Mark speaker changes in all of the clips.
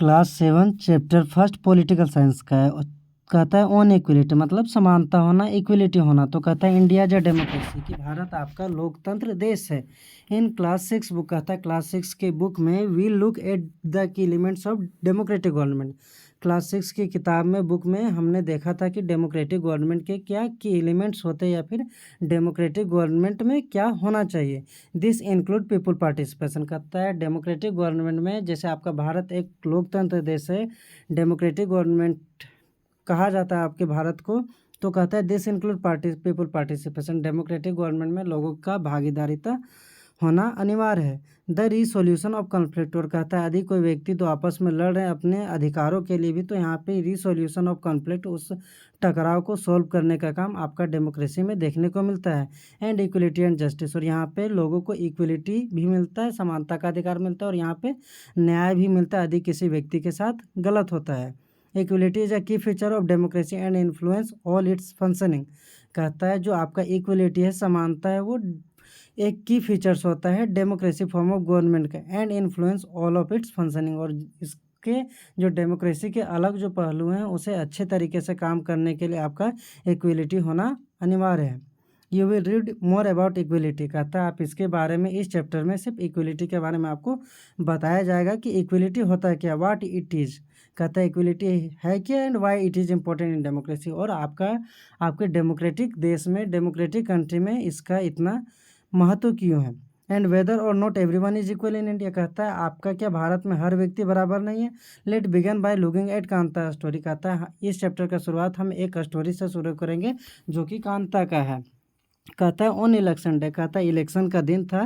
Speaker 1: Class 7 chapter first political science का है और कहता है ऑन इक्वलिटी मतलब समानता होना, इक्वलिटी होना। तो कहता है इंडिया जो डेमोक्रेसी कि भारत आपका लोकतंत्र देश है। इन क्लास 6 बुक कहता है क्लास 6 के बुक में we look at the key elements of democratic government. Class 6 की किताब में बुक में हमने देखा था कि डेमोक्रेटिक गवर्नमेंट के क्या की एलिमेंट्स होते हैं या फिर डेमोक्रेटिक गवर्नमेंट में क्या होना चाहिए। This include people participation. कहता है डेमोक्रेटिक गवर्नमेंट में जैसे आपका भारत एक लोकतंत्र देश है, डेमोक्रेटिक गवर्नमेंट कहा जाता है आपके भारत को। तो कहता है this include people participation. Democratic government में लोगों का भागीदारिता होना अनिवार्य है। द रिसोल्यूशन ऑफ कॉन्फ्लिक्ट, और कहता है यदि कोई व्यक्ति तो आपस में लड़ रहे हैं अपने अधिकारों के लिए भी, तो यहाँ पे रिसोल्यूशन ऑफ कॉन्फ्लिक्ट उस टकराव को सोल्व करने का काम आपका डेमोक्रेसी में देखने को मिलता है। एंड इक्वलिटी एंड जस्टिस, और यहाँ पे लोगों को इक्वलिटी भी मिलता है, समानता का अधिकार मिलता है, और यहाँ पे न्याय भी मिलता है यदि किसी व्यक्ति के साथ गलत होता है। इक्वलिटी इज अ की feature of democracy and influence all it's functioning. कहता है जो आपका इक्वलिटी है, समानता है, वो एक की फीचर्स होता है डेमोक्रेसी फॉर्म ऑफ गवर्नमेंट का, and influence all of its functioning, और इसके जो डेमोक्रेसी के अलग जो पहलू हैं उसे अच्छे तरीके से काम करने के लिए आपका इक्वलिटी होना अनिवार्य है। You will read more about equality. कहता है आप इसके बारे में इस चैप्टर में सिर्फ इक्वलिटी के बारे में आपको बताया जाएगा कि इक्वलिटी होता है क्या, व्हाट इट इज़। कहता है इक्वलिटी है क्या and why it is important in democracy, और आपके डेमोक्रेटिक देश में, डेमोक्रेटिक कंट्री में इसका इतना महत्व क्यों है। एंड वेदर और not everyone is equal in India. कहता है आपका क्या भारत में हर व्यक्ति बराबर नहीं है। Let begin by looking at Kanta story. कहता है इस चैप्टर का शुरुआत हम एक स्टोरी से शुरू करेंगे जो कि कांता का है। कहता है ऑन इलेक्शन डे, कहता है इलेक्शन का दिन था।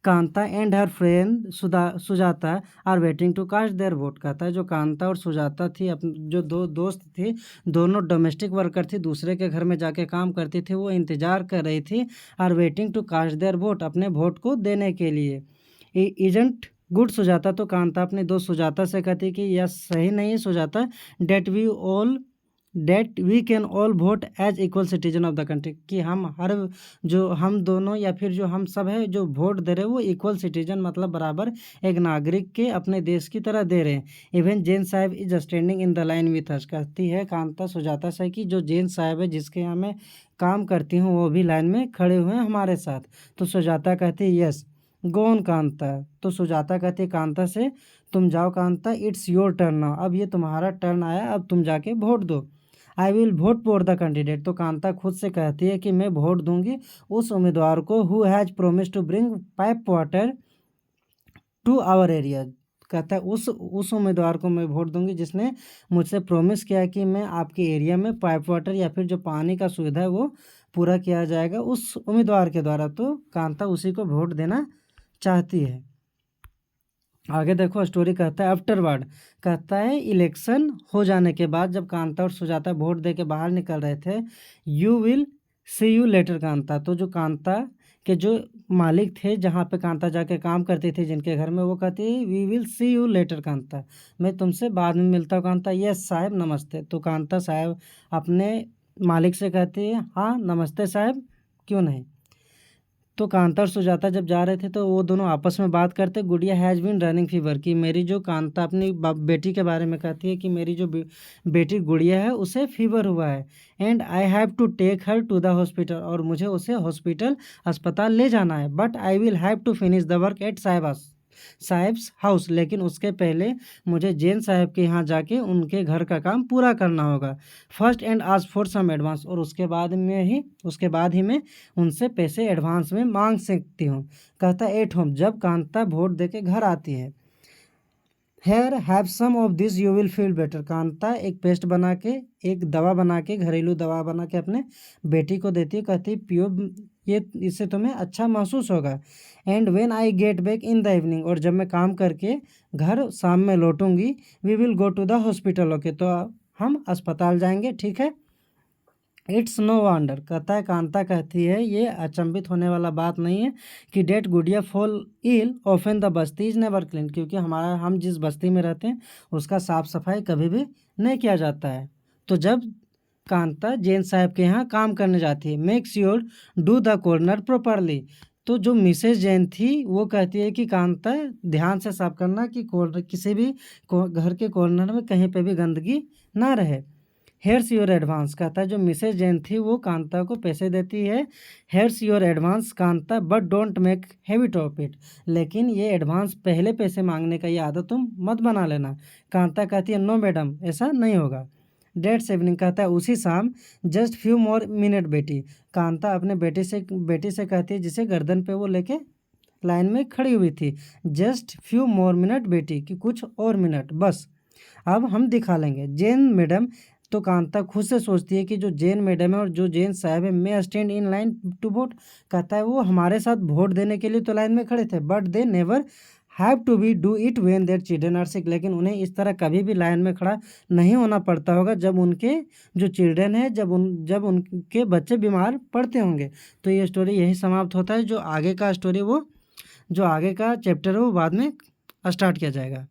Speaker 1: Kanta and her friend Sujata are waiting to cast their vote. कहता है जो कांता और सुजाता थी, जो दो दोस्त थी, दोनों डोमेस्टिक वर्कर थी, दूसरे के घर में जाके काम करती थी, वो इंतजार कर रही थी are waiting to cast their vote, अपने वोट को देने के लिए। इजेंट गुड सुजाता, तो कांता अपने दोस्त सुजाता से कहती कि यह सही नहीं है Sujata, that we can all vote as equal citizen of the country, कि हम दोनों या फिर जो हम सब है जो वोट दे रहे हैं वो इक्वल सिटीजन मतलब बराबर एक नागरिक के अपने देश की तरह दे रहे हैं। इवन जैन साहब is standing in the line with us. कहती है कांता सुजाता से कि जो जैन साहब है जिसके यहाँ मैं काम करती हूँ वो भी लाइन में खड़े हुए हैं हमारे साथ। तो सुजाता कहती है यस गो ऑन कांता। तो सुजाता कहती है कांता से तुम जाओ Kanta, it's your turn now, अब ये तुम्हारा टर्न आया, अब तुम जाके वोट दो। I will vote for the candidate, तो कांता खुद से कहती है कि मैं वोट दूंगी उस उम्मीदवार को who has promise to bring pipe water to our area. कहता है उस उम्मीदवार को मैं वोट दूंगी जिसने मुझसे प्रोमिस किया कि मैं आपके एरिया में पाइप वाटर या फिर जो पानी का सुविधा है वो पूरा किया जाएगा उस उम्मीदवार के द्वारा। तो कांता उसी को वोट देना चाहती है। आगे देखो स्टोरी। कहता है आफ्टरवर्ड, कहता है इलेक्शन हो जाने के बाद जब कांता और सुजाता वोट दे के बाहर निकल रहे थे, you will see you later Kanta, तो जो कांता के जो मालिक थे जहाँ पे कांता जाके काम करती थी जिनके घर में, वो कहती है we will see you later Kanta, मैं तुमसे बाद में मिलता हूँ कांता। यस साहब नमस्ते। तो कांता साहब अपने मालिक से कहती है हाँ नमस्ते साहब, क्यों नहीं। तो कांता और सुजाता जब जा रहे थे तो वो दोनों आपस में बात करते, गुड़िया हैज़ बीन रनिंग फीवर, की मेरी जो कांता अपनी बेटी के बारे में कहती है कि मेरी जो बेटी गुड़िया है उसे फीवर हुआ है, and I have to take her to the hospital, और मुझे उसे हॉस्पिटल अस्पताल ले जाना है। But I will have to finish the work at sahib's house, लेकिन उसके पहले मुझे जैन साहब के यहाँ जाके उनके घर का काम पूरा करना होगा। First and ask for some advance, और उसके बाद ही मैं उनसे पैसे एडवांस में मांग सकती हूँ। कहता है एट होम, जब कांता वोट दे के घर आती है, here have some of this you will feel better, Kanta एक पेस्ट बना के, एक दवा बना के, घरेलू दवा बना के अपने बेटी को देती है। कहती पियो ये, इससे तुम्हें अच्छा महसूस होगा। And when I get back in the evening, और जब मैं काम करके घर शाम में लौटूंगी, we will go to the hospital, okay, तो हम अस्पताल जाएंगे, ठीक है। इट्स नो वंडर, कहता है कांता कहती है ये अचंभित होने वाला बात नहीं है कि डेट गुड़िया fall ill often the Basti is never clean, क्योंकि हम जिस बस्ती में रहते हैं उसका साफ सफाई कभी भी नहीं किया जाता है। तो जब कांता जैन साहब के यहाँ काम करने जाती है, make sure do the corner properly, तो जो मिसेस जैन थी वो कहती है कि कांता ध्यान से साफ करना कि किसी भी घर के कॉर्नर में कहीं पे भी गंदगी ना रहे। हेयर्स योर एडवांस, कहता है जो मिसेज जैन थी वो कांता को पैसे देती है। Hairs your advance Kanta, but don't make habit of it, लेकिन ये एडवांस पहले पैसे मांगने का ये आदत तुम मत बना लेना। कांता कहती है नो मैडम, ऐसा नहीं होगा। डेट्स इवनिंग, कहता है उसी शाम। जस्ट फ्यू मोर मिनट बेटी, कांता अपने बेटी से कहती है जिसे गर्दन पे वो लेके लाइन में खड़ी हुई थी। जस्ट फ्यू मोर मिनट बेटी, कि कुछ और मिनट बस, अब हम दिखा लेंगे। जैन मैडम, तो कांता खुद से सोचती है कि जो जैन मैडम है और जो जैन साहब है, may stand in line to vote, कहता है वो हमारे साथ वोट देने के लिए तो लाइन में खड़े थे, but they never have to be do it when their children are sick, लेकिन उन्हें इस तरह कभी भी लाइन में खड़ा नहीं होना पड़ता होगा जब उनके जो चिल्ड्रन है, जब उनके बच्चे बीमार पड़ते होंगे। तो ये स्टोरी यही समाप्त होता है। जो आगे का स्टोरी, वो जो आगे का चैप्टर है वो बाद में स्टार्ट किया जाएगा।